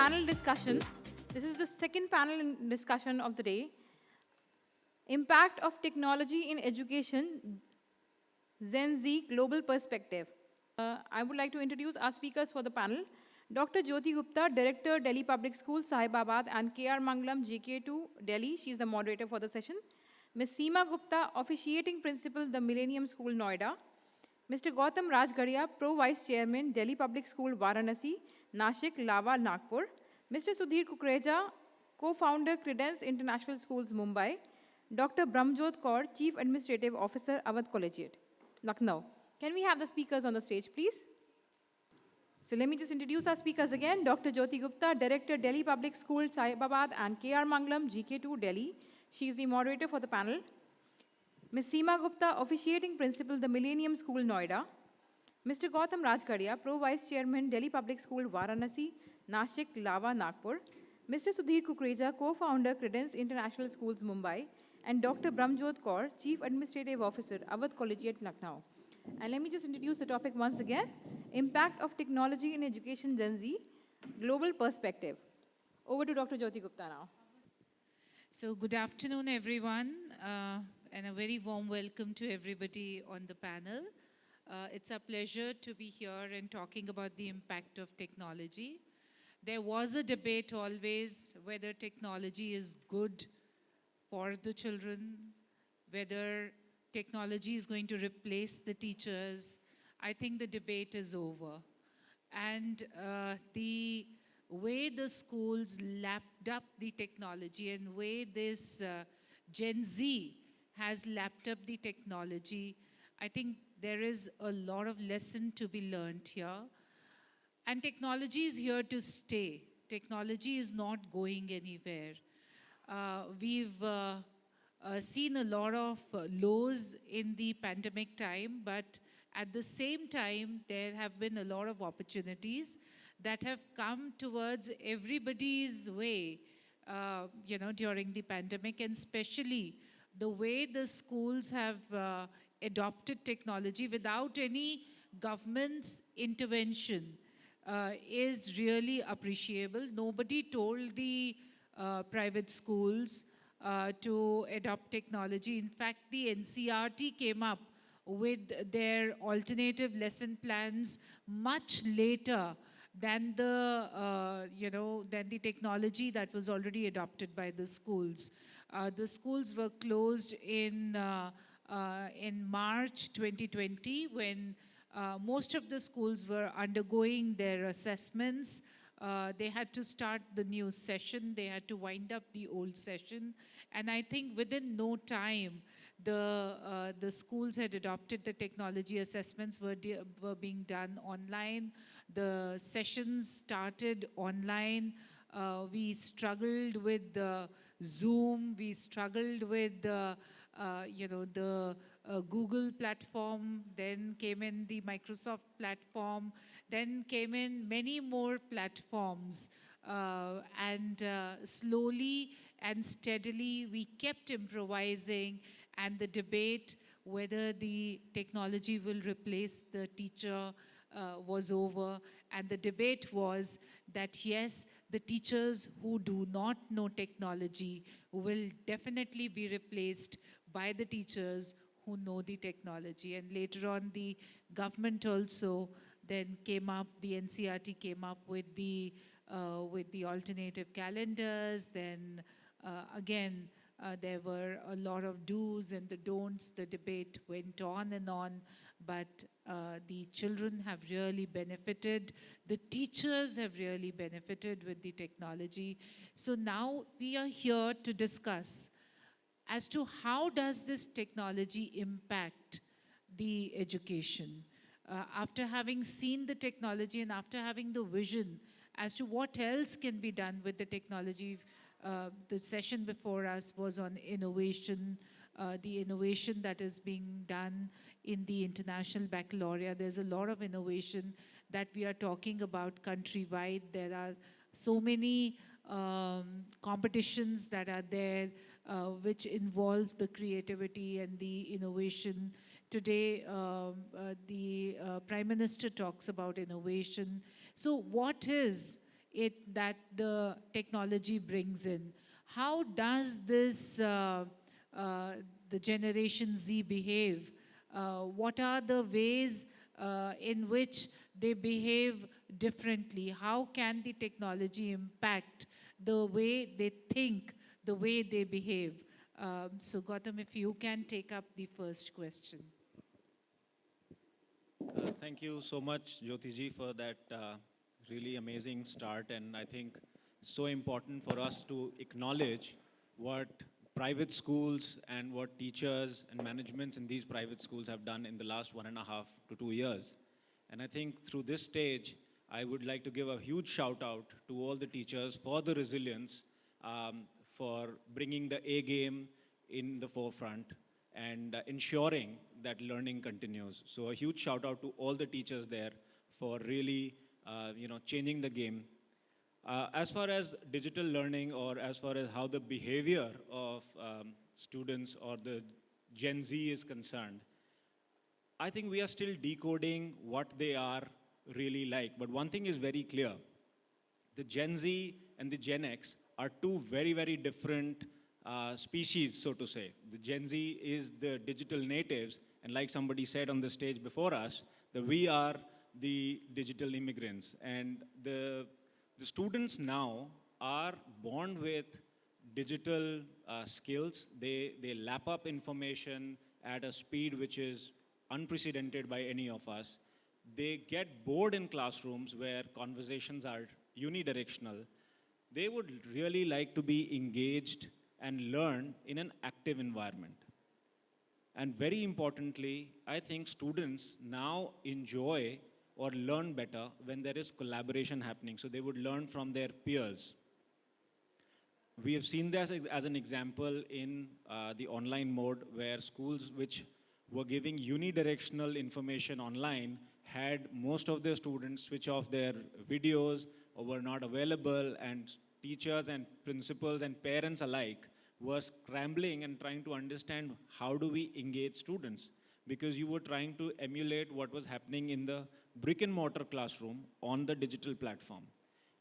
panel discussion. This is the second panel discussion of the day. Impact of technology in education, Gen Z Global Perspective. I would like to introduce our speakers for the panel. Dr. Jyoti Gupta, Director, Delhi Public Schools, Sahibabad, and K.R. Mangalam, GK2, Delhi. She is the moderator for the session. Ms. Seema Gupta, Officiating Principal, the Millennium School, Noida. Mr. Gautam Rajgaria, Pro Vice Chairman, Delhi Public School, Varanasi, Nashik, Lava, Nagpur. Mr. Sudhir Kukreja, Co-founder, Credence International Schools, Mumbai. Dr. Brahmjot Kaur, Chief Administrative Officer, Awadh Collegiate, Lucknow. Can we have the speakers on the stage, please? So let me just introduce our speakers again. Dr. Jyoti Gupta, Director, Delhi Public Schools, Sahibabad, and K.R. Mangalam, GK2, Delhi. She is the moderator for the panel. Ms. Seema Gupta, Officiating Principal, the Millennium School, Noida. Mr. Gautam Rajgaria, Pro Vice Chairman, Delhi Public School, Varanasi, Nashik, Lava, Nagpur. Mr. Sudhir Kukreja, Co-founder, Credence International Schools, Mumbai. And Dr. Brahmjot Kaur, Chief Administrative Officer, Awadh Collegiate, Lucknow. And let me just introduce the topic once again. Impact of technology in education, Gen Z, Global Perspective. Over to Dr. Jyoti Gupta now. So good afternoon, everyone, and a very warm welcome to everybody on the panel. It's a pleasure to be here and talking about the impact of technology. There was a debate always whether technology is good for the children, whether technology is going to replace the teachers. I think the debate is over. And the way the schools lapped up the technology and way this Gen Z has lapped up the technology, I think there is a lot of lesson to be learned here. And technology is here to stay. Technology is not going anywhere. We've seen a lot of lows in the pandemic time, but at the same time, there have been a lot of opportunities that have come towards everybody's way, during the pandemic, and especially the way the schools have adopted technology without any government's intervention is really appreciable. Nobody told the private schools to adopt technology. In fact, the NCERT came up with their alternative lesson plans much later than the technology that was already adopted by the schools. The schools were closed in March 2020 when most of the schools were undergoing their assessments. They had to start the new session. They had to wind up the old session. And I think within no time, the schools had adopted the technology. Assessments were being done online. The sessions started online. We struggled with the Zoom. We struggled with the Google platform. Then came in the Microsoft platform. Then came in many more platforms. And slowly and steadily, we kept improvising, and the debate whether the technology will replace the teacher was over. And the debate was that yes, the teachers who do not know technology will definitely be replaced by the teachers who know the technology. And later on, the government also then came up, the NCERT came up with the alternative calendars. Then again, there were a lot of do's and the don'ts. The debate went on and on, but the children have really benefited. The teachers have really benefited with the technology. So now we are here to discuss as to how does this technology impact the education. After having seen the technology and after having the vision as to what else can be done with the technology, the session before us was on innovation, the innovation that is being done in the International Baccalaureate. There's a lot of innovation that we are talking about countrywide. There are so many competitions that are there which involve the creativity and the innovation. Today, the Prime Minister talks about innovation. So what is that the technology brings in. How does this the Generation Z behave? What are the ways in which they behave differently? How can the technology impact the way they think, the way they behave? So Gautam, if you can take up the first question. Thank you so much, Jyotiji, for that really amazing start. And I think so important for us to acknowledge what private schools and what teachers and managements in these private schools have done in the last 1.5 to 2 years. And I think through this stage, I would like to give a huge shout out to all the teachers for the resilience, for bringing the A game in the forefront and ensuring that learning continues. So a huge shout out to all the teachers there for really, changing the game. As far as digital learning or as far as how the behavior of students or the Gen Z is concerned, I think we are still decoding what they are really like. But one thing is very clear. The Gen Z and the Gen X are two very, very different species, so to say. The Gen Z is the digital natives, and like somebody said on the stage before us, that we are the digital immigrants. And the students now are born with digital skills. They lap up information at a speed which is unprecedented by any of us. They get bored in classrooms where conversations are unidirectional. They would really like to be engaged and learn in an active environment. And very importantly, I think students now enjoy or learn better when there is collaboration happening. So they would learn from their peers. We have seen this as an example in the online mode where schools which were giving unidirectional information online had most of their students switch off their videos or were not available, and teachers and principals and parents alike were scrambling and trying to understand how do we engage students, because you were trying to emulate what was happening in the brick and mortar classroom on the digital platform.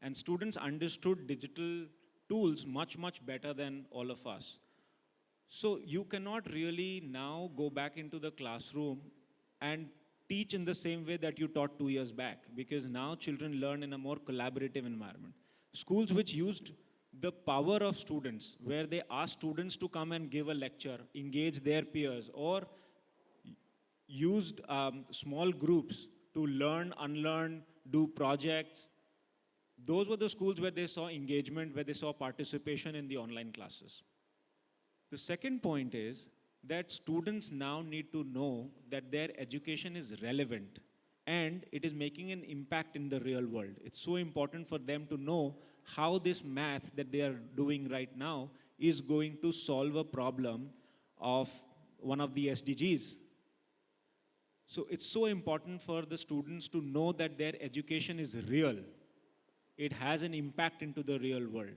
And students understood digital tools much, much better than all of us. So you cannot really now go back into the classroom and teach in the same way that you taught 2 years back, because now children learn in a more collaborative environment. Schools which used the power of students, where they ask students to come and give a lecture, engage their peers, or used small groups to learn, unlearn, do projects. Those were the schools where they saw engagement, where they saw participation in the online classes. The second point is that students now need to know that their education is relevant and it is making an impact in the real world. It's so important for them to know how this math that they are doing right now is going to solve a problem of one of the SDGs. So it's so important for the students to know that their education is real. It has an impact into the real world.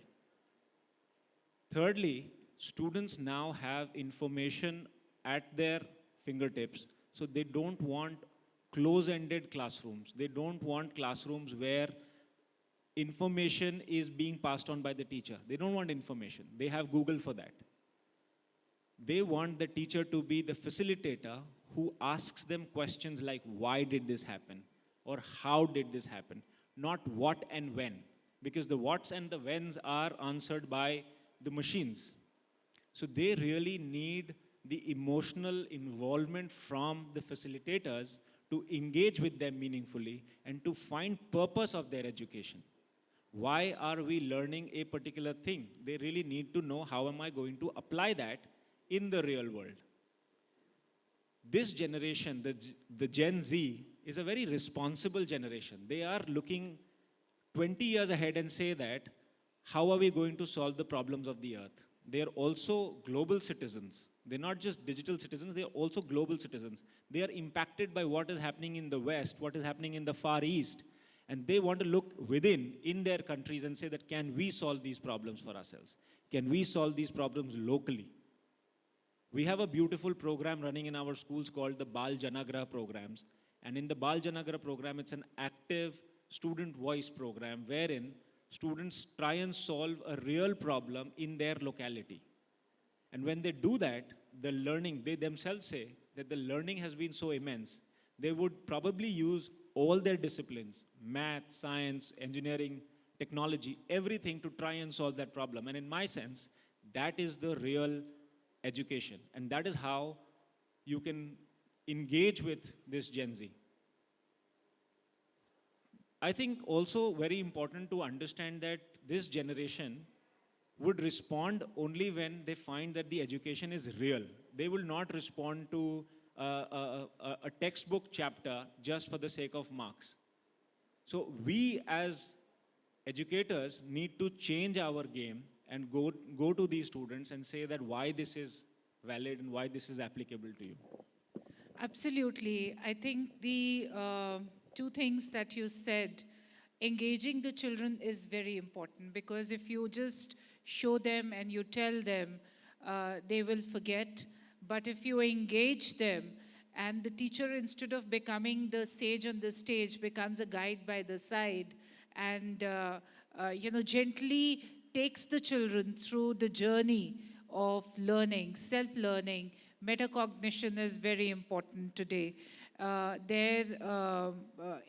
Thirdly, students now have information at their fingertips, so they don't want close-ended classrooms. They don't want classrooms where information is being passed on by the teacher. They don't want information. They have Google for that. They want the teacher to be the facilitator who asks them questions like, why did this happen? Or how did this happen? Not what and when. Because the whats and the whens are answered by the machines. So they really need the emotional involvement from the facilitators to engage with them meaningfully and to find purpose of their education. Why are we learning a particular thing? They really need to know, how am I going to apply that in the real world? This generation, the Gen Z, is a very responsible generation. They are looking 20 years ahead and say that, how are we going to solve the problems of the earth? They are also global citizens. They're not just digital citizens, they are also global citizens. They are impacted by what is happening in the West, what is happening in the Far East. And they want to look within, in their countries, and say that, can we solve these problems for ourselves? Can we solve these problems locally? We have a beautiful program running in our schools called the Bal Janagrah programs. And in the Bal Janagrah program, it's an active student voice program wherein students try and solve a real problem in their locality. And when they do that, the learning, they themselves say that the learning has been so immense, they would probably use all their disciplines, math, science, engineering, technology, everything to try and solve that problem. And in my sense, that is the real education. And that is how you can engage with this Gen Z. I think also very important to understand that this generation would respond only when they find that the education is real. They will not respond to a textbook chapter just for the sake of marks. So we as educators need to change our game and go to these students and say that why this is valid and why this is applicable to you. Absolutely. I think the two things that you said, engaging the children is very important, because if you just show them and you tell them, they will forget. But if you engage them and the teacher, instead of becoming the sage on the stage, becomes a guide by the side and gently takes the children through the journey of learning, self-learning. Metacognition is very important today. Their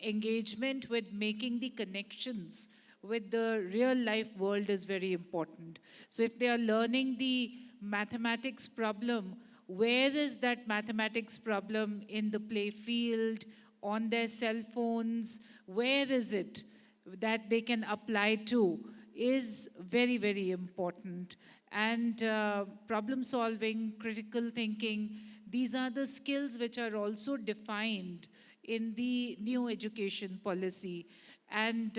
engagement with making the connections with the real life world is very important. So if they are learning the mathematics problem, where is that mathematics problem in the play field, on their cell phones, where is it that they can apply to, is very, very important. And problem solving, critical thinking, these are the skills which are also defined in the new education policy. And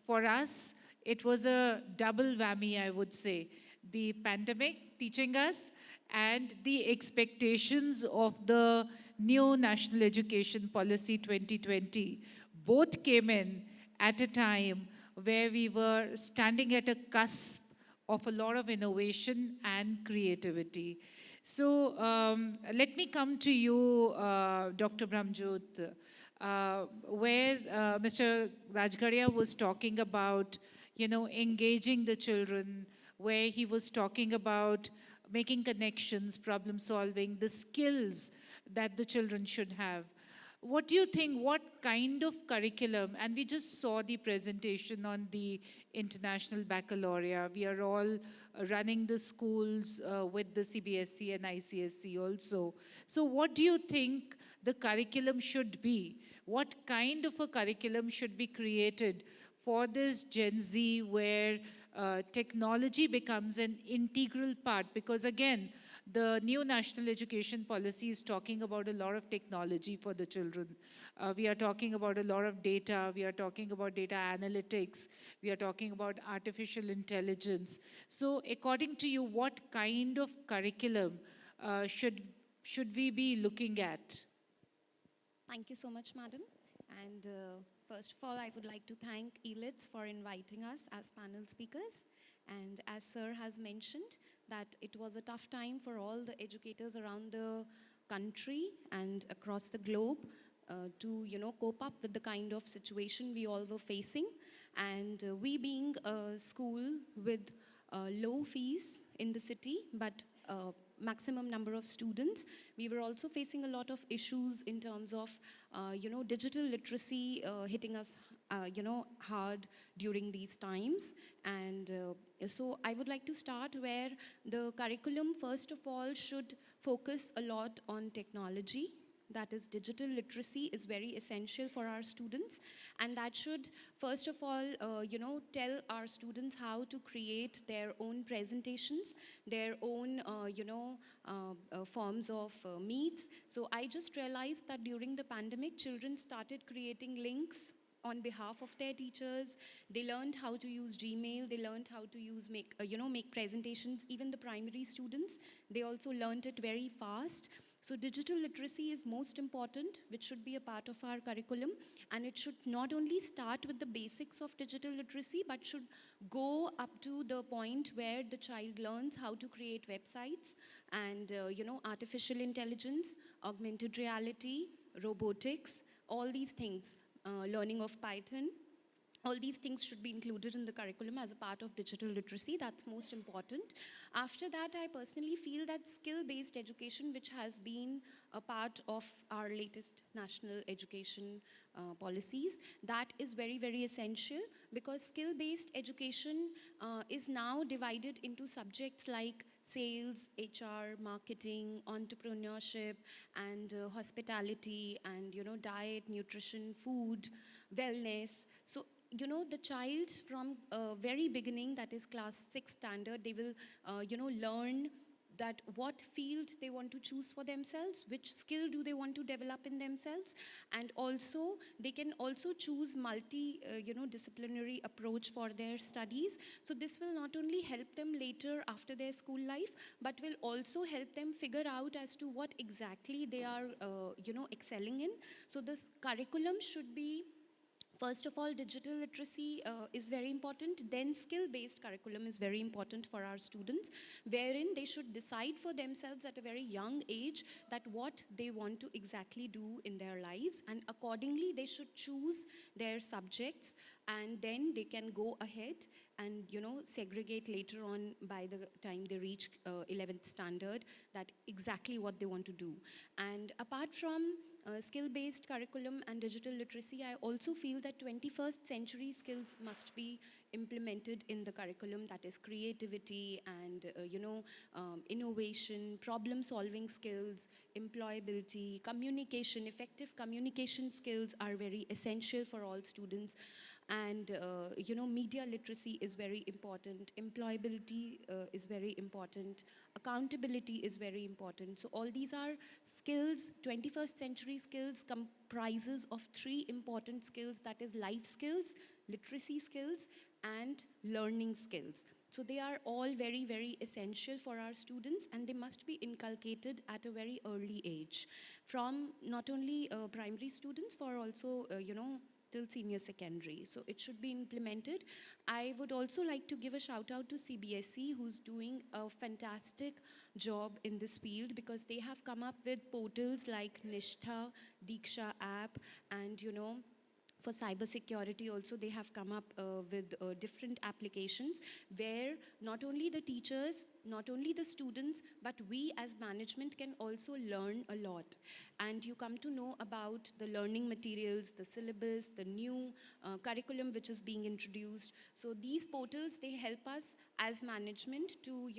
for us, it was a double whammy, I would say. The pandemic teaching us and the expectations of the new National Education Policy 2020 both came in at a time where we were standing at a cusp of a lot of innovation and creativity. So let me come to you, Dr. Brahmjot, where Mr. Rajgaria was talking about, engaging the children, where he was talking about making connections, problem solving, the skills that the children should have. What do you think, what kind of curriculum, and we just saw the presentation on the International Baccalaureate, we are all running the schools with the CBSE and ICSE also. So what do you think the curriculum should be? What kind of a curriculum should be created for this Gen Z where technology becomes an integral part? Because again, the new National Education Policy is talking about a lot of technology for the children. We are talking about a lot of data. We are talking about data analytics. We are talking about artificial intelligence. So according to you, what kind of curriculum should we be looking at? Thank you so much, madam. And first of all, I would like to thank ELITS for inviting us as panel speakers. And as sir has mentioned, that it was a tough time for all the educators around the country and across the globe to cope up with the kind of situation we all were facing. And we being a school with low fees in the city, but maximum number of students, we were also facing a lot of issues in terms of digital literacy hitting us hard during these times. And so I would like to start where the curriculum, first of all, should focus a lot on technology. That is, digital literacy is very essential for our students, and that should, first of all, tell our students how to create their own presentations, their own, forms of meets. So I just realized that during the pandemic, children started creating links on behalf of their teachers. They learned how to use Gmail. They learned how to use make presentations. Even the primary students, they also learned it very fast. So digital literacy is most important, which should be a part of our curriculum. And it should not only start with the basics of digital literacy, but should go up to the point where the child learns how to create websites and, artificial intelligence, augmented reality, robotics, all these things, learning of Python. all these things should be included in the curriculum as a part of digital literacy. That's most important. After that, I personally feel that skill-based education, which has been a part of our latest national education policies, that is very, very essential, because skill-based education is now divided into subjects like sales, HR, marketing, entrepreneurship, and hospitality, and diet, nutrition, food, wellness. So the child from very beginning, that is class 6 standard, they will learn that what field they want to choose for themselves, which skill do they want to develop in themselves, and also they can also choose disciplinary approach for their studies. So this will not only help them later after their school life, but will also help them figure out as to what exactly they are excelling in. So this curriculum should be, first of all, digital literacy is very important. Then skill-based curriculum is very important for our students, wherein they should decide for themselves at a very young age that what they want to exactly do in their lives, and accordingly they should choose their subjects, and then they can go ahead and segregate later on by the time they reach 11th standard that exactly what they want to do. And apart from skill-based curriculum and digital literacy, I also feel that 21st century skills must be implemented in the curriculum, that is creativity and innovation, problem-solving skills, employability, communication. Effective communication skills are very essential for all students. And media literacy is very important, employability is very important, accountability is very important. So all these are skills. 21st century skills comprises of 3 important skills, that is life skills, literacy skills, and learning skills. So they are all very, very essential for our students, and they must be inculcated at a very early age, from not only primary students, for also till senior secondary. So it should be implemented. I would also like to give a shout out to CBSE, who's doing a fantastic job in this field, because they have come up with portals like Nishtha, Diksha app, and for cybersecurity also they have come up with different applications where not only the teachers, not only the students, but we as management can also learn a lot. And you come to know about the learning materials, the syllabus, the new curriculum which is being introduced. So these portals, they help us as management to,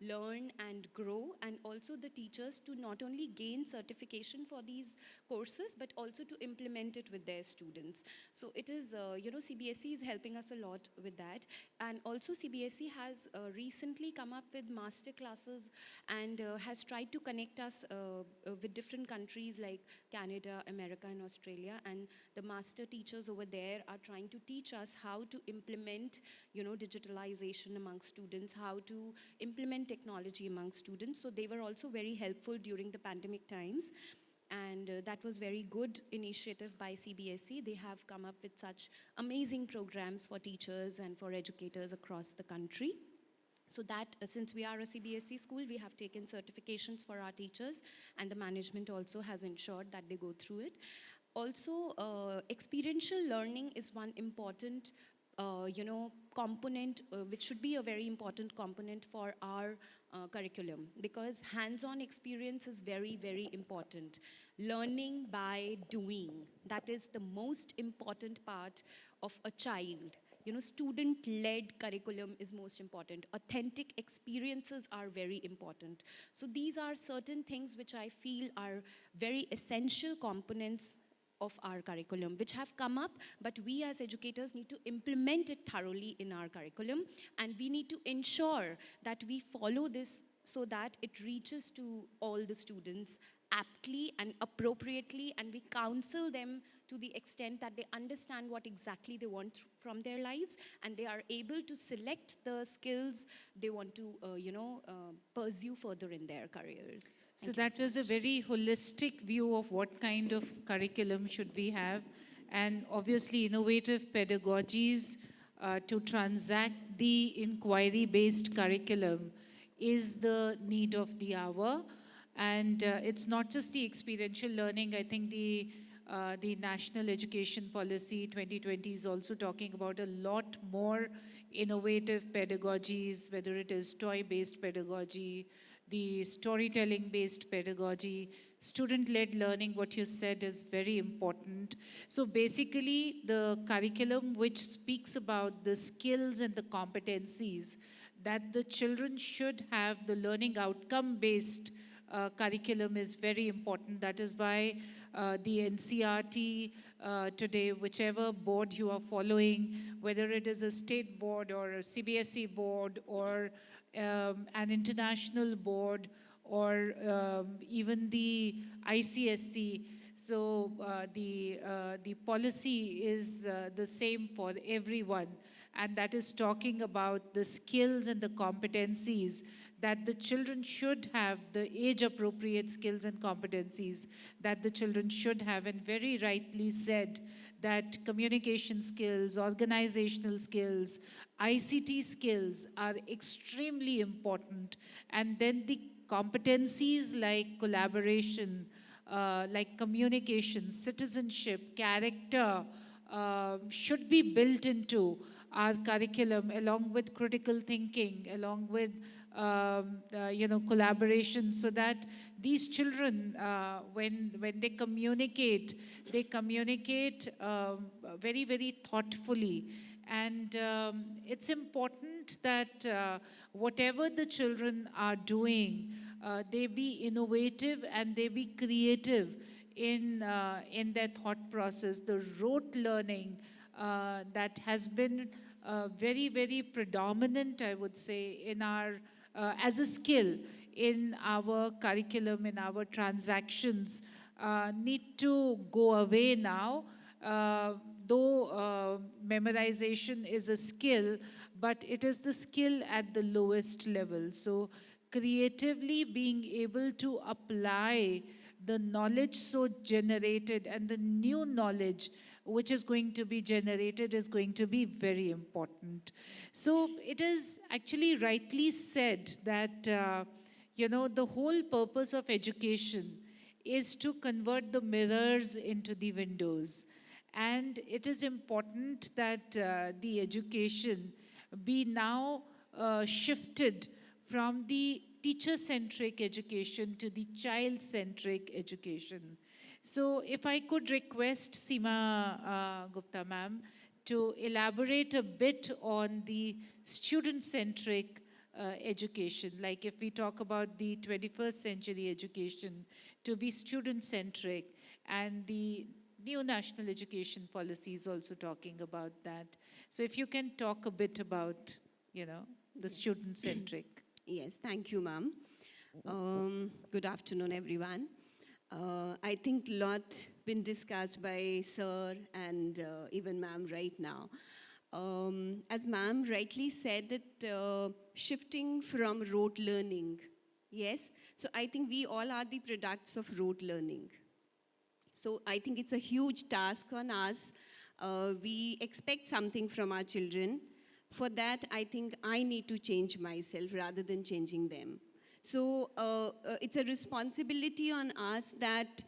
learn and grow, and also the teachers to not only gain certification for these courses, but also to implement it with their students. So it is, CBSE is helping us a lot with that. And also CBSE has recently come up with master classes and has tried to connect us with different countries like Canada, America, and Australia. And the master teachers over there are trying to teach us how to implement, digitalization among students, how to implement technology among students. So they were also very helpful during the pandemic times. And that was very good initiative by CBSE. They have come up with such amazing programs for teachers and for educators across the country. So that, since we are a CBSE school, we have taken certifications for our teachers, and the management also has ensured that they go through it. Also, experiential learning is one important component, which should be a very important component for our curriculum, because hands-on experience is very, very important. Learning by doing, that is the most important part of a child. Student-led curriculum is most important. Authentic experiences are very important. So these are certain things which I feel are very essential components of our curriculum, which have come up, but we as educators need to implement it thoroughly in our curriculum, and we need to ensure that we follow this so that it reaches to all the students aptly and appropriately, and we counsel them to the extent that they understand what exactly they want from their lives, and they are able to select the skills they want to, pursue further in their careers. So that was a very holistic view of what kind of curriculum should we have, and obviously innovative pedagogies to transact the inquiry-based curriculum is the need of the hour. And it's not just the experiential learning. I think the The National Education Policy 2020 is also talking about a lot more innovative pedagogies, whether it is toy-based pedagogy, the storytelling-based pedagogy, student-led learning, what you said is very important. So basically, the curriculum which speaks about the skills and the competencies that the children should have, the learning outcome-based curriculum is very important. That is why the NCRT today, whichever board you are following, whether it is a state board or a CBSE board or an international board or even the ICSC, so the policy is the same for everyone, and that is talking about the skills and the competencies that the children should have, the age-appropriate skills and competencies that the children should have, and very rightly said that communication skills, organizational skills, ICT skills are extremely important. And then the competencies like collaboration, like communication, citizenship, character, should be built into our curriculum along with critical thinking, along with collaboration, so that these children, when they communicate very, very thoughtfully. And it's important that whatever the children are doing, they be innovative and they be creative in their thought process. The rote learning that has been very, very predominant, I would say, in our as a skill in our curriculum, in our transactions, need to go away now. Though memorization is a skill, but it is the skill at the lowest level. So creatively being able to apply the knowledge so generated and the new knowledge which is going to be generated is going to be very important. So it is actually rightly said that, the whole purpose of education is to convert the mirrors into the windows. And it is important that the education be now shifted from the teacher-centric education to the child-centric education. So if I could request Seema Gupta ma'am to elaborate a bit on the student-centric education, like if we talk about the 21st century education to be student-centric, and the new national education policy is also talking about that. So if you can talk a bit about, the student-centric. Yes, thank you, ma'am. Good afternoon, everyone. I think a lot been discussed by sir and even ma'am right now. As ma'am rightly said that shifting from rote learning, yes, so I think we all are the products of rote learning. So I think it's a huge task on us. We expect something from our children. For that, I think I need to change myself rather than changing them. So it's a responsibility on us that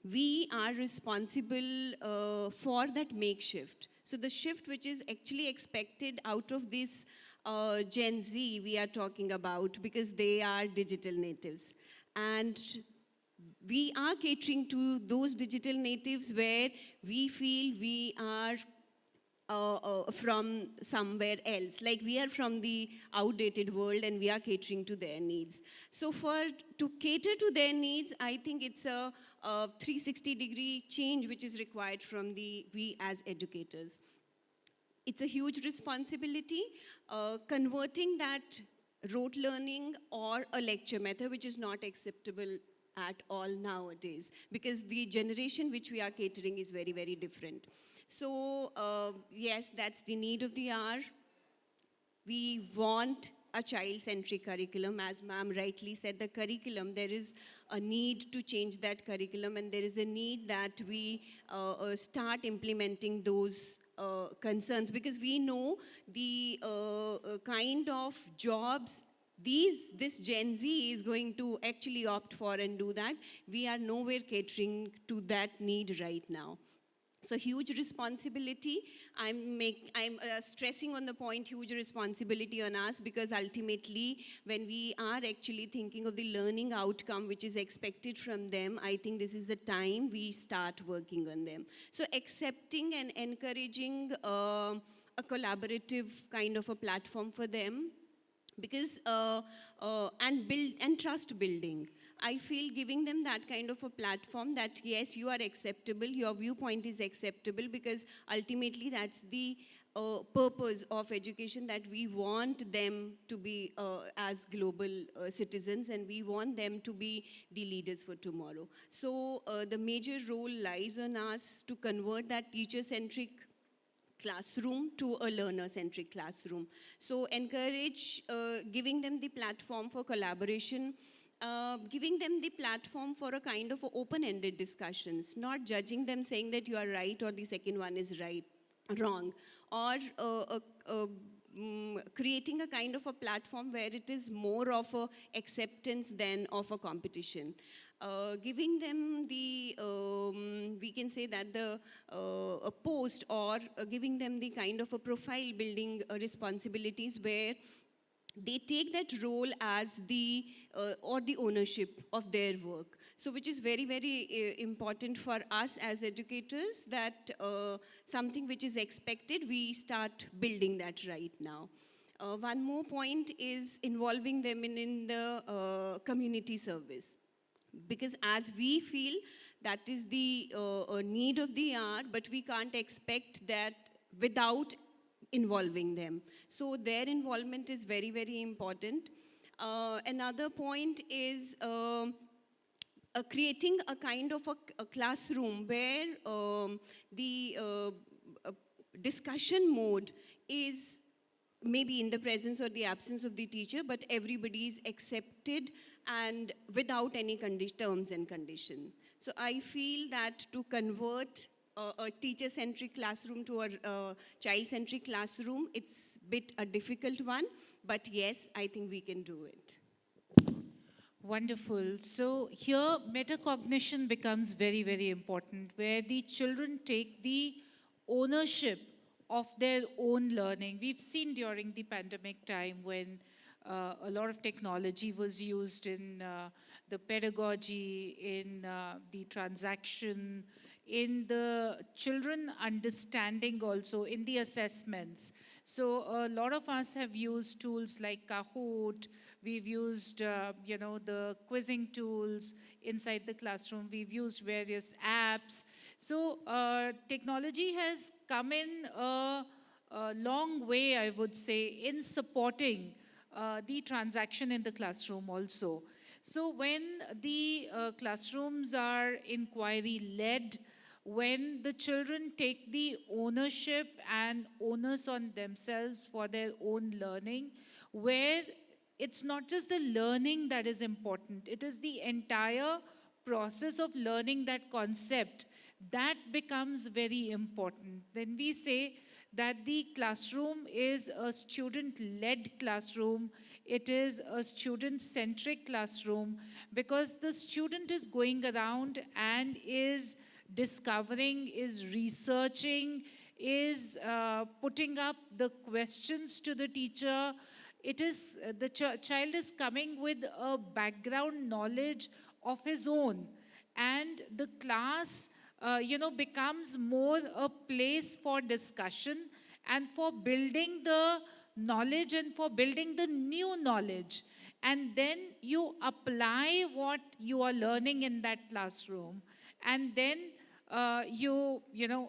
we are responsible for that makeshift. So the shift which is actually expected out of this Gen Z we are talking about, because they are digital natives. And we are catering to those digital natives where we feel we are from somewhere else, like we are from the outdated world and we are catering to their needs. So to cater to their needs, I think it's a 360-degree change which is required from we as educators. It's a huge responsibility, converting that rote learning or a lecture method, which is not acceptable at all nowadays, because the generation which we are catering is very, very different. So yes, that's the need of the hour. We want a child-centric curriculum. As ma'am rightly said, the curriculum, there is a need to change that curriculum, and there is a need that we start implementing those concerns, because we know the kind of jobs this Gen Z is going to actually opt for and do that. We are nowhere catering to that need right now. So huge responsibility. I'm stressing on the point, huge responsibility on us, because ultimately when we are actually thinking of the learning outcome which is expected from them, I think this is the time we start working on them. So accepting and encouraging a collaborative kind of a platform for them, because and trust building. I feel giving them that kind of a platform that yes, you are acceptable, your viewpoint is acceptable, because ultimately that's the purpose of education, that we want them to be as global citizens, and we want them to be the leaders for tomorrow. So the major role lies on us to convert that teacher-centric classroom to a learner-centric classroom. So encourage giving them the platform for collaboration, giving them the platform for a kind of open-ended discussions, not judging them saying that you are right or the second one is wrong, or creating a kind of a platform where it is more of a acceptance than of a competition. Giving them the, we can say that a post, or giving them the kind of a profile building responsibilities where they take that role as the, or the ownership of their work. So which is very, very important for us as educators, that something which is expected, we start building that right now. One more point is involving them in the community service. Because as we feel that is the need of the hour, but we can't expect that without involving them. So their involvement is very, very important. Another point is creating a kind of a classroom where the discussion mode is maybe in the presence or the absence of the teacher, but everybody is accepted and without any terms and condition. So I feel that to convert a teacher-centric classroom to a child-centric classroom, it's a bit a difficult one, but yes, I think we can do it. Wonderful. So here metacognition becomes very, very important, where the children take the ownership of their own learning. We've seen during the pandemic time when a lot of technology was used in the pedagogy, in the transaction, in the children understanding also, in the assessments. So a lot of us have used tools like Kahoot. We've used, the quizzing tools inside the classroom. We've used various apps. So technology has come in a long way, I would say, in supporting the transaction in the classroom also. So when the classrooms are inquiry-led, when the children take the ownership and onus on themselves for their own learning, where it's not just the learning that is important, it is the entire process of learning that concept that becomes very important. Then we say that the classroom is a student-led classroom, it is a student-centric classroom, because the student is going around and is discovering, is researching, is putting up the questions to the teacher. It is, the child is coming with a background knowledge of his own, and the class becomes more a place for discussion and for building the knowledge and for building the new knowledge. And then you apply what you are learning in that classroom, and then you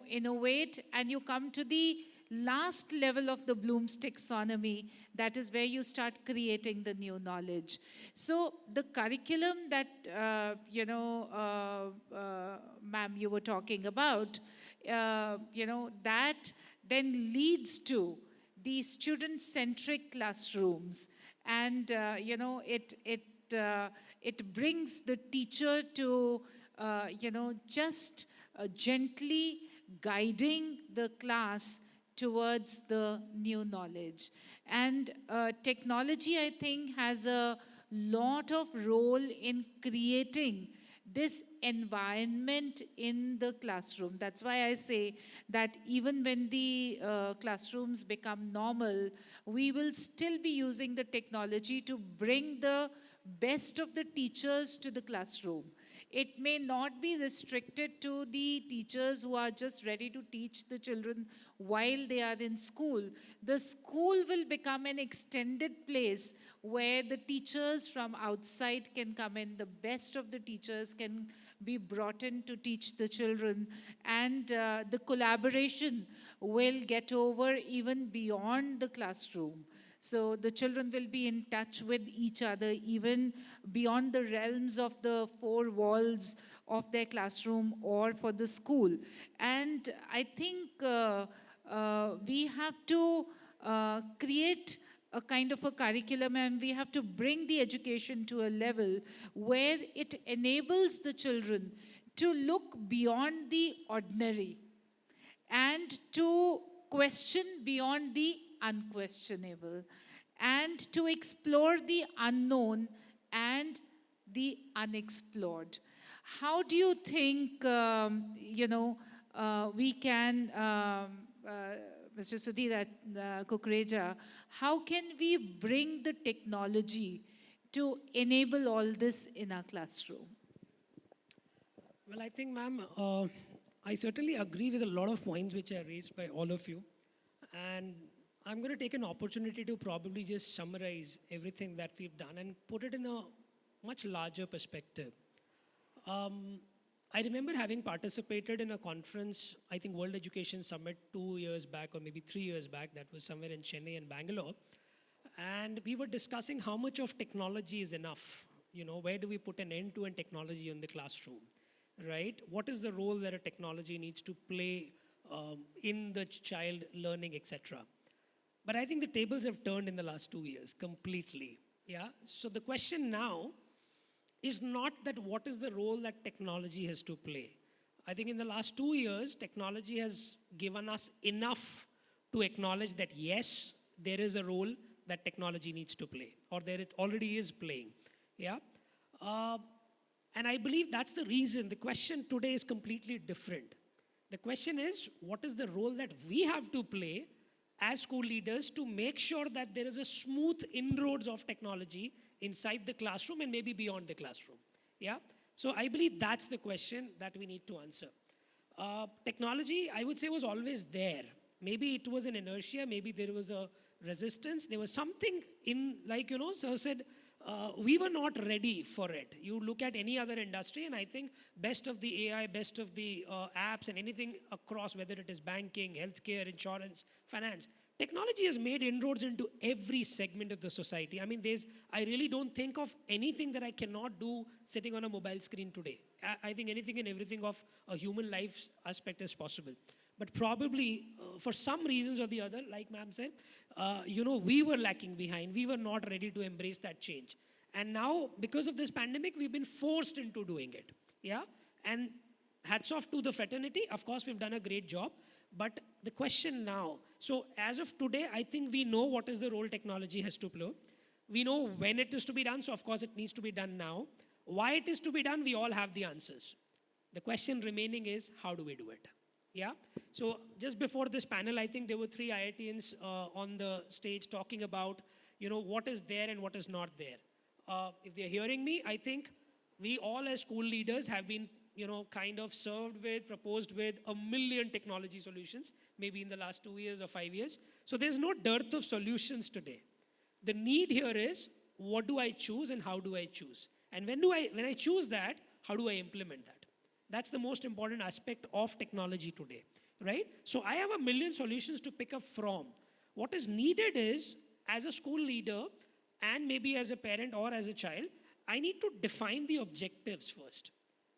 innovate, and you come to the last level of the Bloom's taxonomy. That is where you start creating the new knowledge. So the curriculum that, ma'am, you were talking about, that then leads to the student-centric classrooms. And, it brings the teacher to, just gently guiding the class towards the new knowledge. And technology, I think, has a lot of role in creating this environment in the classroom. That's why I say that even when the classrooms become normal, we will still be using the technology to bring the best of the teachers to the classroom. It may not be restricted to the teachers who are just ready to teach the children while they are in school. The school will become an extended place where the teachers from outside can come in, the best of the teachers can be brought in to teach the children, and the collaboration will get over even beyond the classroom. So the children will be in touch with each other even beyond the realms of the four walls of their classroom or for the school. And I think we have to create a kind of a curriculum, and we have to bring the education to a level where it enables the children to look beyond the ordinary and to question beyond the unquestionable and to explore the unknown and the unexplored. How do you think, we can, Mr. Sudhir Kukreja, how can we bring the technology to enable all this in our classroom? Well, I think, ma'am, I certainly agree with a lot of points which are raised by all of you. And I'm going to take an opportunity to probably just summarize everything that we've done and put it in a much larger perspective. I remember having participated in a conference, I think World Education Summit 2 years back or maybe 3 years back, that was somewhere in Chennai and Bangalore. And we were discussing how much of technology is enough. Where do we put an end-to-end technology in the classroom, right? What is the role that a technology needs to play in the child learning, etc. But I think the tables have turned in the last 2 years completely. Yeah. So the question now is not that what is the role that technology has to play. I think in the last 2 years, technology has given us enough to acknowledge that yes, there is a role that technology needs to play, or there it already is playing. Yeah. And I believe that's the reason the question today is completely different. The question is, what is the role that we have to play as school leaders to make sure that there is a smooth inroads of technology inside the classroom and maybe beyond the classroom? Yeah. So I believe that's the question that we need to answer. Technology, I would say, was always there. Maybe it was an inertia, maybe there was a resistance. There was something in, Sir said, we were not ready for it. You look at any other industry, and I think best of the AI, best of the apps and anything across, whether it is banking, healthcare, insurance, finance, technology has made inroads into every segment of the society. I mean, I really don't think of anything that I cannot do sitting on a mobile screen today. I think anything and everything of a human life aspect is possible. But probably, for some reasons or the other, like ma'am said, we were lacking behind. We were not ready to embrace that change. And now, because of this pandemic, we've been forced into doing it. Yeah? And hats off to the fraternity. Of course, we've done a great job. But the question now, so as of today, I think we know what is the role technology has to play. We know when it is to be done, so of course it needs to be done now. Why it is to be done, we all have the answers. The question remaining is, how do we do it? Yeah. So just before this panel, I think there were 3 IITians on the stage talking about, what is there and what is not there. If they're hearing me, I think we all as school leaders have been, kind of served with, proposed with 1 million technology solutions, maybe in the last 2 years or 5 years. So there's no dearth of solutions today. The need here is, what do I choose and how do I choose? And when I choose that, how do I implement that? That's the most important aspect of technology today, right? So I have 1 million solutions to pick up from. What is needed is, as a school leader and maybe as a parent or as a child, I need to define the objectives first.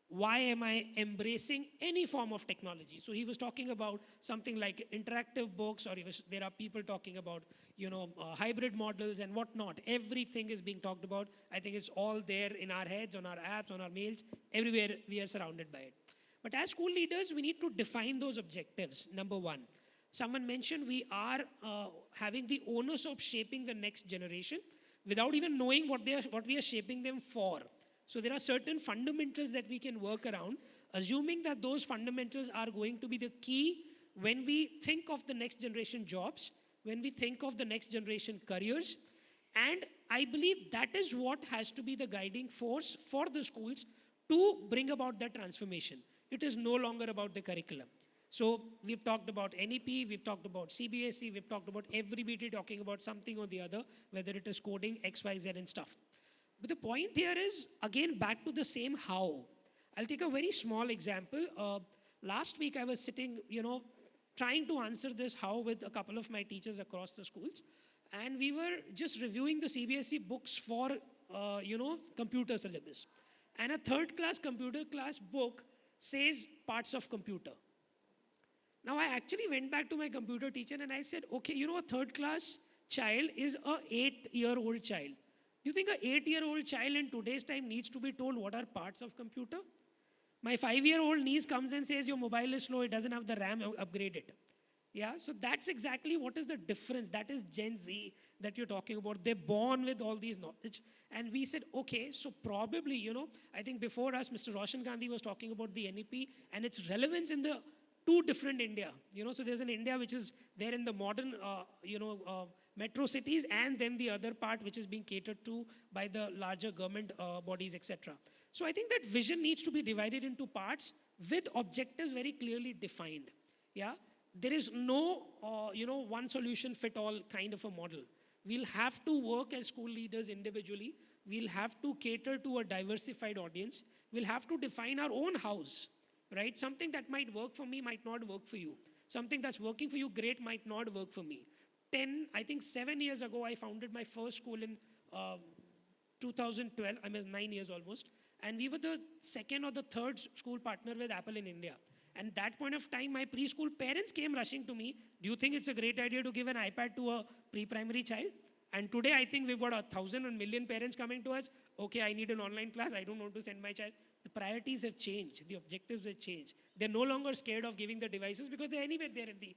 Why am I embracing any form of technology? So he was talking about something like interactive books, or there are people talking about, hybrid models and whatnot. Everything is being talked about. I think it's all there in our heads, on our apps, on our mails, everywhere we are surrounded by it. But as school leaders, we need to define those objectives, number one. someone mentioned we are having the onus of shaping the next generation without even knowing what we are shaping them for. So there are certain fundamentals that we can work around, assuming that those fundamentals are going to be the key when we think of the next generation jobs, when we think of the next generation careers. And I believe that is what has to be the guiding force for the schools to bring about that transformation. It is no longer about the curriculum. So we've talked about NEP, we've talked about CBSE, we've talked about everybody talking about something or the other, whether it is coding, X, Y, Z and stuff. But the point here is, again, back to the same how. I'll take a very small example. Last week I was sitting, trying to answer this how with a couple of my teachers across the schools. And we were just reviewing the CBSE books for, computer syllabus. And a third class computer class book says parts of computer. Now, I actually went back to my computer teacher and I said, okay, a third class child is a 8-year-old child. Do you think an 8-year-old child in today's time needs to be told what are parts of computer? My 5-year-old niece comes and says, your mobile is slow, it doesn't have the RAM, upgrade it. Yeah, so that's exactly what is the difference. That is Gen Z that you're talking about. They're born with all these knowledge. And we said, okay, so probably, I think before us, Mr. Roshan Gandhi was talking about the NEP and its relevance in the two different India. So there's an India which is there in the modern, metro cities, and then the other part which is being catered to by the larger government bodies, etc. So I think that vision needs to be divided into parts with objectives very clearly defined. Yeah, there is no, one solution fit all kind of a model. We'll have to work as school leaders individually. We'll have to cater to a diversified audience. We'll have to define our own house, right? Something that might work for me might not work for you. Something that's working for you great might not work for me. 7 years ago, I founded my first school in 2012. I mean, 9 years almost. And we were the second or the third school partner with Apple in India. And that point of time, my preschool parents came rushing to me, do you think it's a great idea to give an iPad to a pre-primary child? And today, I think we've got 1,000 or million parents coming to us. Okay, I need an online class. I don't want to send my child. The priorities have changed. The objectives have changed. They're no longer scared of giving the devices because they're anywhere there in the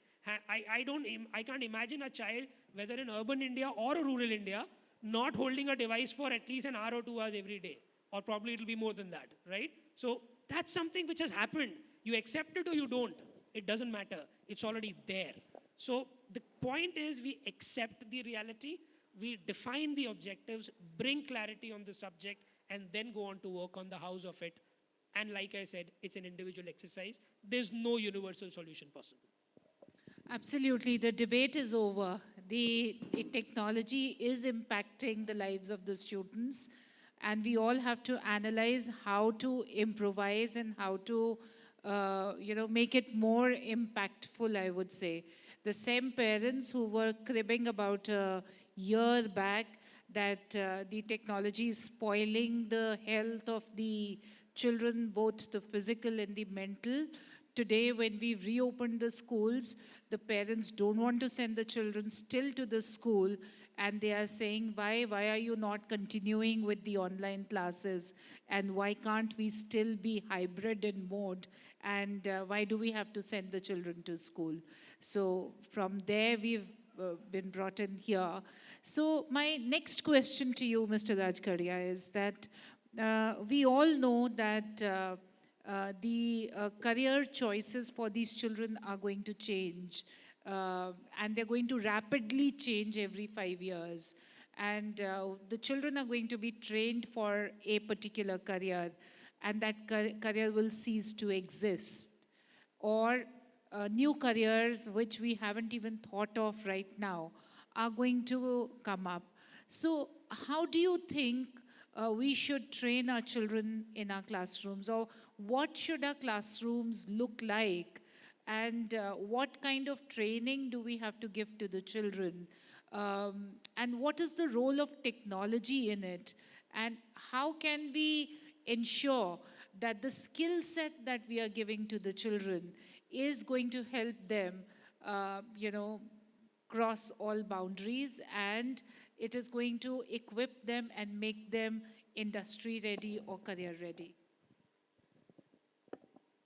I can't imagine a child, whether in urban India or rural India, not holding a device for at least an hour or 2 hours every day. Or probably it'll be more than that, right? So that's something which has happened. You accept it or you don't. It doesn't matter. It's already there. So the point is we accept the reality, we define the objectives, bring clarity on the subject, and then go on to work on the house of it. And like I said, it's an individual exercise. There's no universal solution possible. Absolutely. The debate is over. The technology is impacting the lives of the students, and we all have to analyze how to improvise and how to make it more impactful, I would say. The same parents who were cribbing about a year back that the technology is spoiling the health of the children, both the physical and the mental. Today, when we reopened the schools, the parents don't want to send the children still to the school, and they are saying, why are you not continuing with the online classes? And why can't we still be hybrid in mode? And why do we have to send the children to school? So from there, we've been brought in here. So my next question to you, Mr. Rajkaria, is that we all know that the career choices for these children are going to change. And they're going to rapidly change every 5 years. And the children are going to be trained for a particular career, and that career will cease to exist. Or new careers, which we haven't even thought of right now, are going to come up. So how do you think we should train our children in our classrooms? Or what should our classrooms look like? And what kind of training do we have to give to the children? And what is the role of technology in it? And how can we ensure that the skill set that we are giving to the children is going to help them, cross all boundaries, and it is going to equip them and make them industry ready or career ready?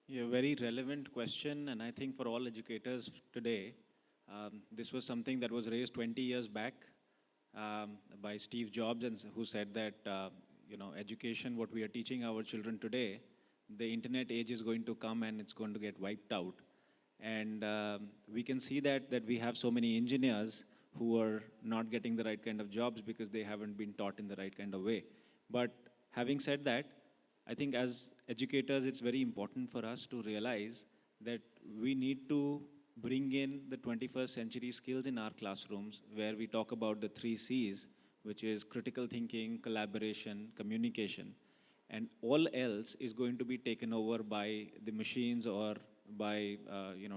Yeah, very relevant question, and I think for all educators today, This was something that was raised 20 years back by Steve Jobs, and who said that education, what we are teaching our children today, the internet age is going to come and it's going to get wiped out. And we can see that we have so many engineers who are not getting the right kind of jobs because they haven't been taught in the right kind of way. But having said that, I think as educators, it's very important for us to realize that we need to bring in the 21st century skills in our classrooms, where we talk about the 3 Cs, which is critical thinking, collaboration, communication, and all else is going to be taken over by the machines or by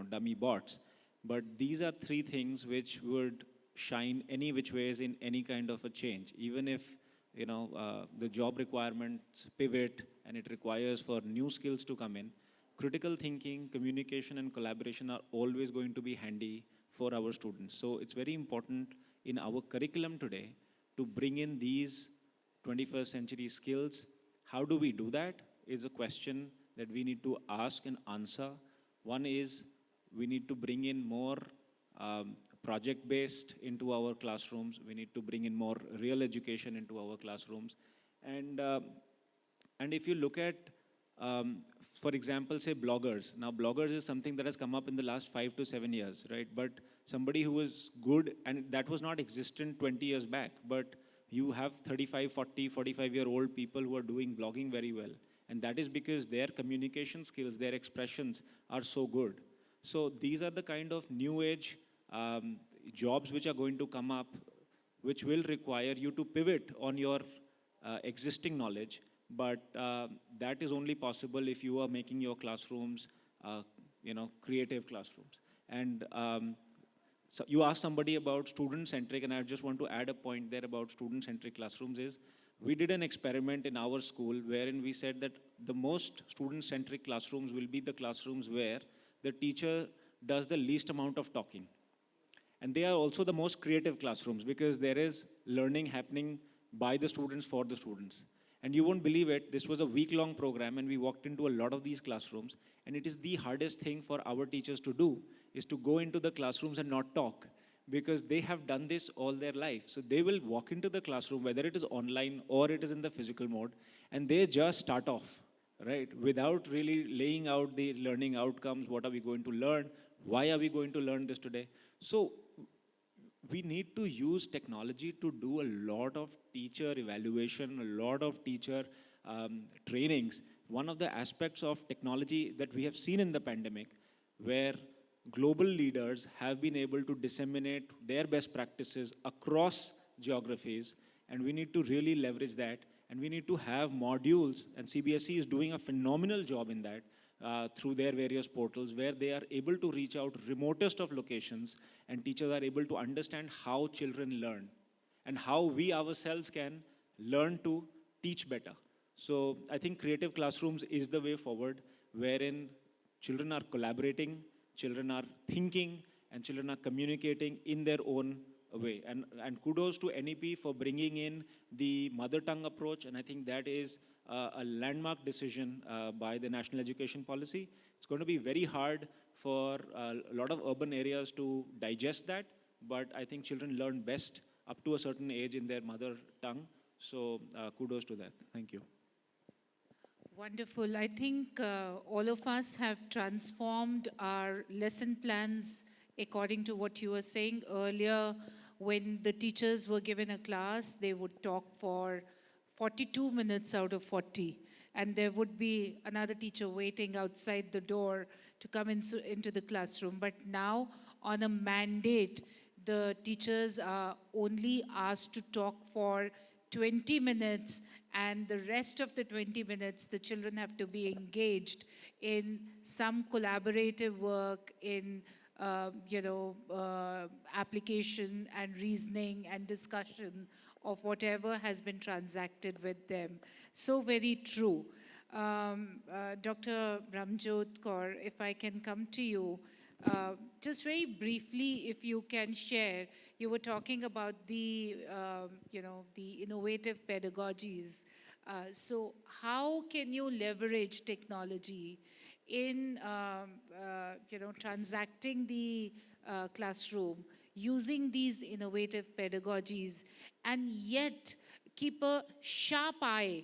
dummy bots. But these are 3 things which would shine any which ways in any kind of a change, even if the job requirements pivot and it requires for new skills to come in. Critical thinking, communication, and collaboration are always going to be handy for our students. So it's very important in our curriculum today to bring in these 21st century skills. How do we do that is a question that we need to ask and answer. One is we need to bring in more project-based into our classrooms. We need to bring in more real education into our classrooms. And if you look at, for example, say bloggers. Now, bloggers is something that has come up in the last 5 to 7 years, right? But somebody who was good, and that was not existent 20 years back, but you have 35, 40, 45-year-old people who are doing blogging very well. And that is because their communication skills, their expressions are so good. So these are the kind of new age jobs which are going to come up, which will require you to pivot on your existing knowledge. But that is only possible if you are making your classrooms, creative classrooms. And so you asked somebody about student-centric, and I just want to add a point there about student-centric classrooms is, we did an experiment in our school wherein we said that the most student-centric classrooms will be the classrooms where the teacher does the least amount of talking. And they are also the most creative classrooms because there is learning happening by the students for the students. And you won't believe it, this was a week-long program and we walked into a lot of these classrooms, and it is the hardest thing for our teachers to do is to go into the classrooms and not talk, because they have done this all their life. So they will walk into the classroom, whether it is online or it is in the physical mode, and they just start off, right? Without really laying out the learning outcomes, what are we going to learn? Why are we going to learn this today? So we need to use technology to do a lot of teacher evaluation, a lot of teacher trainings. One of the aspects of technology that we have seen in the pandemic, where global leaders have been able to disseminate their best practices across geographies, and we need to really leverage that, and we need to have modules, and CBSE is doing a phenomenal job in that through their various portals, where they are able to reach out remotest of locations, and teachers are able to understand how children learn and how we ourselves can learn to teach better. So I think creative classrooms is the way forward, wherein children are collaborating, children are thinking, and children are communicating in their own way. And kudos to NEP for bringing in the mother tongue approach, and I think that is a landmark decision by the National Education Policy. It's going to be very hard for a lot of urban areas to digest that, but I think children learn best up to a certain age in their mother tongue. So kudos to that. Thank you. Wonderful. I think all of us have transformed our lesson plans according to what you were saying earlier. When the teachers were given a class, they would talk for 42 minutes out of 40. And there would be another teacher waiting outside the door to come into the classroom. But now, on a mandate, the teachers are only asked to talk for 20 minutes, and the rest of the 20 minutes, the children have to be engaged in some collaborative work, in application and reasoning and discussion of whatever has been transacted with them. So very true. Dr. Ramjot Kaur, if I can come to you, just very briefly, if you can share, you were talking about the, the innovative pedagogies. So how can you leverage technology in, transacting the classroom using these innovative pedagogies and yet keep a sharp eye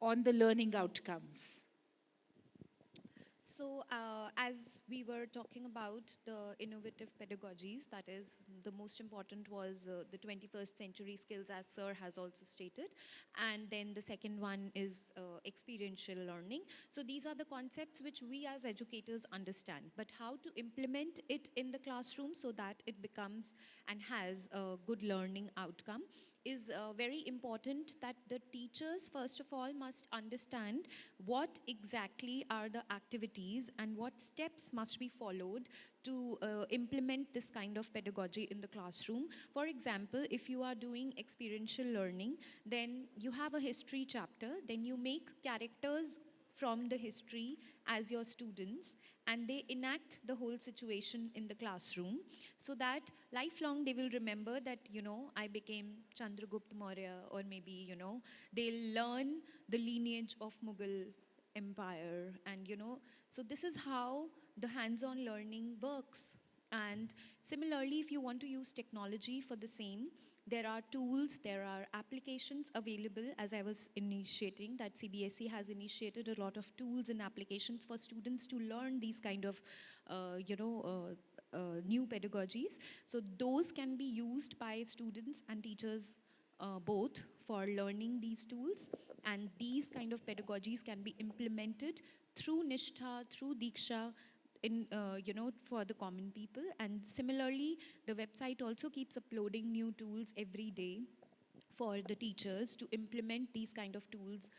on the learning outcomes? So, as we were talking about the innovative pedagogies, that is, the most important was the 21st century skills, as Sir has also stated. And then the second one is experiential learning. So, these are the concepts which we as educators understand. But how to implement it in the classroom so that it becomes and has a good learning outcome is very important, that the teachers first of all must understand what exactly are the activities and what steps must be followed to implement this kind of pedagogy in the classroom. For example, if you are doing experiential learning, then you have a history chapter, then you make characters from the history as your students, and they enact the whole situation in the classroom, so that lifelong they will remember that, I became Chandragupta Maurya, or maybe, they'll learn the lineage of Mughal empire, and so this is how the hands-on learning works. And similarly, if you want to use technology for the same, there are tools, there are applications available. As I was initiating, that CBSE has initiated a lot of tools and applications for students to learn these kind of, new pedagogies. So those can be used by students and teachers both for learning these tools. And these kind of pedagogies can be implemented through Nishtha, through Diksha, in, for the common people. And similarly, the website also keeps uploading new tools every day for the teachers to implement these kind of tools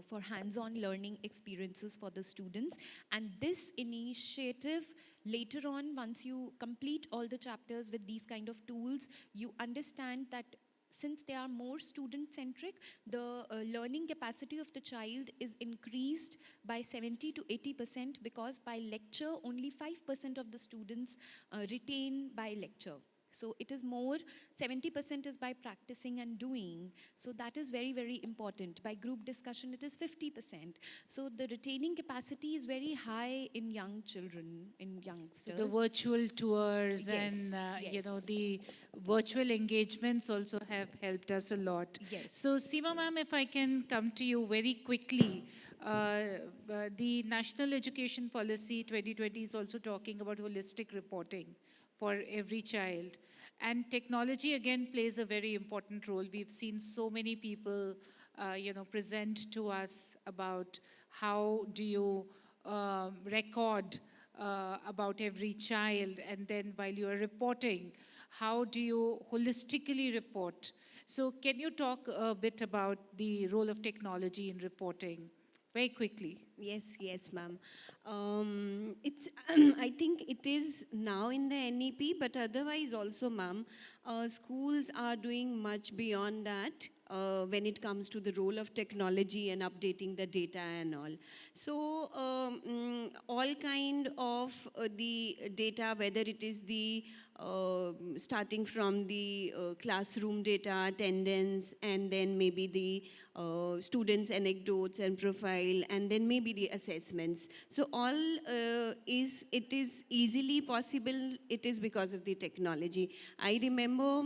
for hands-on learning experiences for the students. And this initiative, later on, once you complete all the chapters with these kind of tools, you understand that since they are more student-centric, the learning capacity of the child is increased by 70 to 80%, because by lecture, only 5% of the students retain by lecture. So it is more, 70% is by practicing and doing. So that is very, very important. By group discussion, it is 50%. So the retaining capacity is very high in young children, in youngsters. The virtual tours Yes, and, yes. the virtual engagements also have helped us a lot. Yes. So Seema ma'am, if I can come to you very quickly. The National Education Policy 2020 is also talking about holistic reporting for every child. And technology, again, plays a very important role. We've seen so many people, present to us about how do you record about every child, and then while you are reporting, how do you holistically report? So can you talk a bit about the role of technology in reporting, very quickly? Yes, ma'am. It's, I think it is now in the NEP, but otherwise also, ma'am, schools are doing much beyond that when it comes to the role of technology and updating the data and all. So, all kind of the data, whether it is the starting from the classroom data, attendance, and then maybe the students' anecdotes and profile, and then maybe the assessments. So all it is easily possible, it is because of the technology. I remember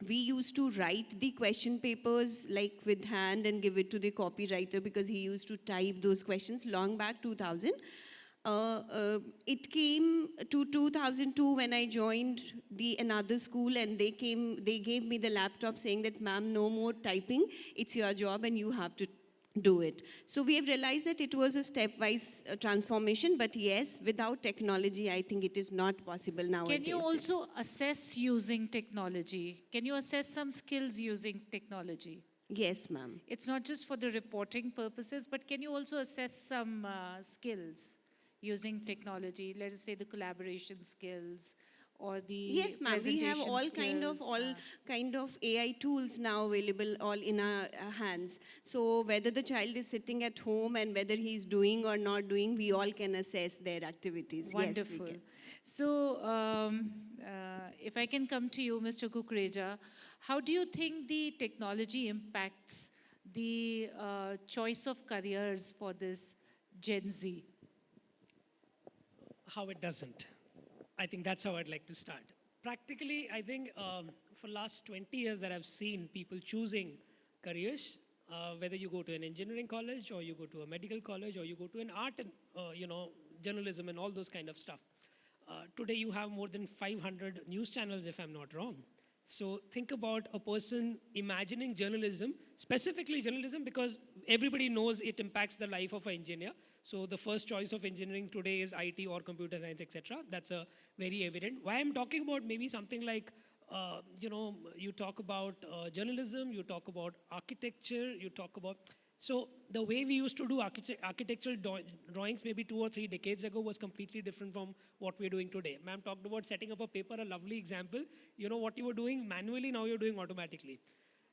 we used to write the question papers like with hand and give it to the copywriter, because he used to type those questions long back, 2000. It came to 2002 when I joined another school, and they gave me the laptop saying that, ma'am, no more typing, it's your job and you have to do it. So we have realized that it was a stepwise transformation, but yes, without technology, I think it is not possible nowadays. Can you also assess using technology? Can you assess some skills using technology? Yes, ma'am. It's not just for the reporting purposes, but can you also assess some skills using technology? Let us say the collaboration skills or the Yes, ma'am. We have presentation all kind of AI tools now available all in our hands. So whether the child is sitting at home and whether he's doing or not doing, we all can assess their activities. Wonderful. Yes, we can. So, if I can come to you, Mr. Kukreja, how do you think the technology impacts the choice of careers for this Gen Z? How it doesn't. I think that's how I'd like to start. Practically, I think for last 20 years that I've seen people choosing careers, whether you go to an engineering college or you go to a medical college or you go to an art and, journalism and all those kind of stuff. Today you have more than 500 news channels, if I'm not wrong. So think about a person imagining journalism, specifically journalism, because everybody knows it impacts the life of an engineer. So the first choice of engineering today is IT or computer science, etc. That's a very evident. Why I'm talking about maybe something like, you talk about journalism, you talk about architecture, you talk about, so the way we used to do architectural drawings maybe 2 or 3 decades ago was completely different from what we're doing today. Ma'am talked about setting up a paper, a lovely example. You know what you were doing manually, now you're doing automatically.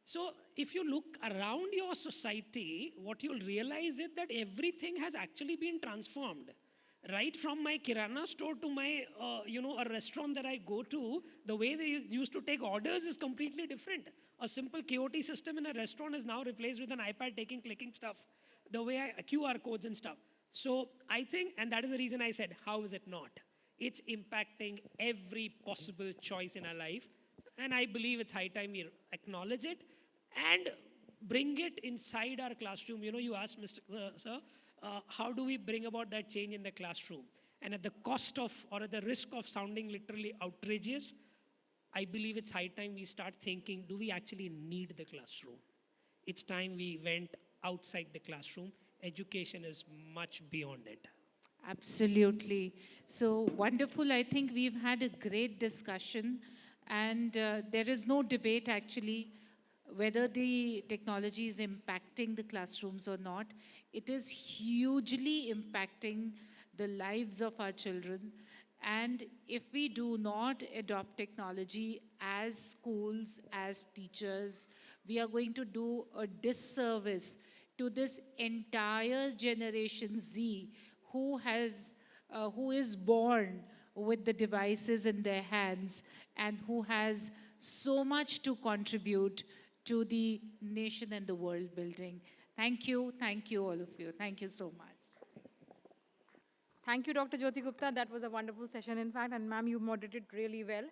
So if you look around your society, what you'll realize is that everything has actually been transformed. Right from my kirana store to my, a restaurant that I go to, the way they used to take orders is completely different. A simple KOT system in a restaurant is now replaced with an iPad clicking stuff, the way QR codes and stuff. So I think, and that is the reason I said, how is it not? It's impacting every possible choice in our life. And I believe it's high time we acknowledge it and bring it inside our classroom. You asked, Mr. Sir, how do we bring about that change in the classroom? And at the cost of, or at the risk of sounding literally outrageous, I believe it's high time we start thinking, do we actually need the classroom? It's time we went outside the classroom. Education is much beyond it. Absolutely. So wonderful. I think we've had a great discussion, and there is no debate actually whether the technology is impacting the classrooms or not. It is hugely impacting the lives of our children. And if we do not adopt technology as schools, as teachers, we are going to do a disservice to this entire generation Z who is born with the devices in their hands and who has so much to contribute to the nation and the world building. Thank you all of you. Thank you so much. Thank you, Dr. Jyoti Gupta. That was a wonderful session, in fact, and ma'am, you moderated really well.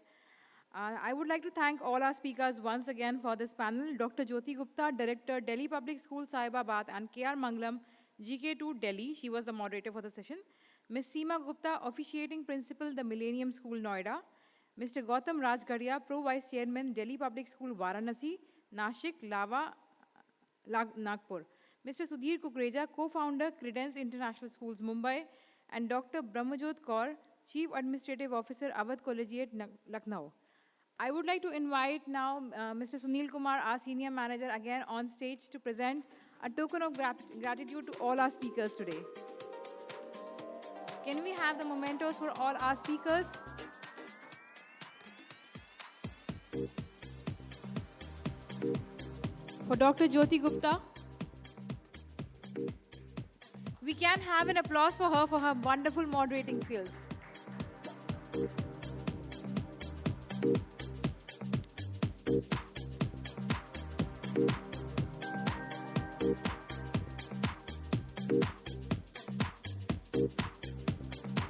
I would like to thank all our speakers once again for this panel. Dr. Jyoti Gupta, Director, Delhi Public School, Saibabad, and K.R. Mangalam, GK2, Delhi. She was the moderator for the session. Ms. Seema Gupta, Officiating Principal, the Millennium School, Noida. Mr. Gautam Rajgaria, Pro Vice Chairman, Delhi Public School, Varanasi, Nashik, Lava, Nagpur. Mr. Sudhir Kukreja, Co-Founder, Credence International Schools, Mumbai. And Dr. Brahmajot Kaur, Chief Administrative Officer, Awadh Collegiate, Lucknow. I would like to invite now Mr. Sunil Kumar, our Senior Manager, again on stage to present a token of gratitude to all our speakers today. Can we have the mementos for all our speakers? For Dr. Jyoti Gupta, we can have an applause for her wonderful moderating skills.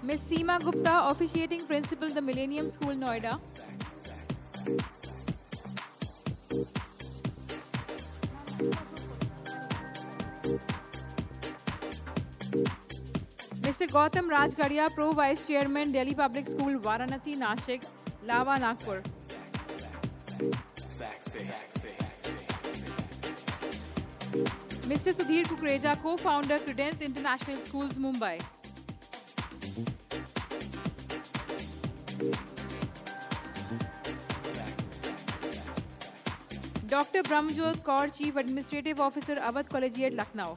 Ms. Seema Gupta, Officiating Principal, the Millennium School, Noida. Mr. Gautam Rajgaria, Pro Vice Chairman, Delhi Public School, Varanasi, Nashik, Lava, Nagpur. Mr. Sudhir Kukreja, Co-Founder, Credence International Schools, Mumbai. Dr. Brahmajot Kaur, Chief Administrative Officer, Awadh Collegiate, Lucknow.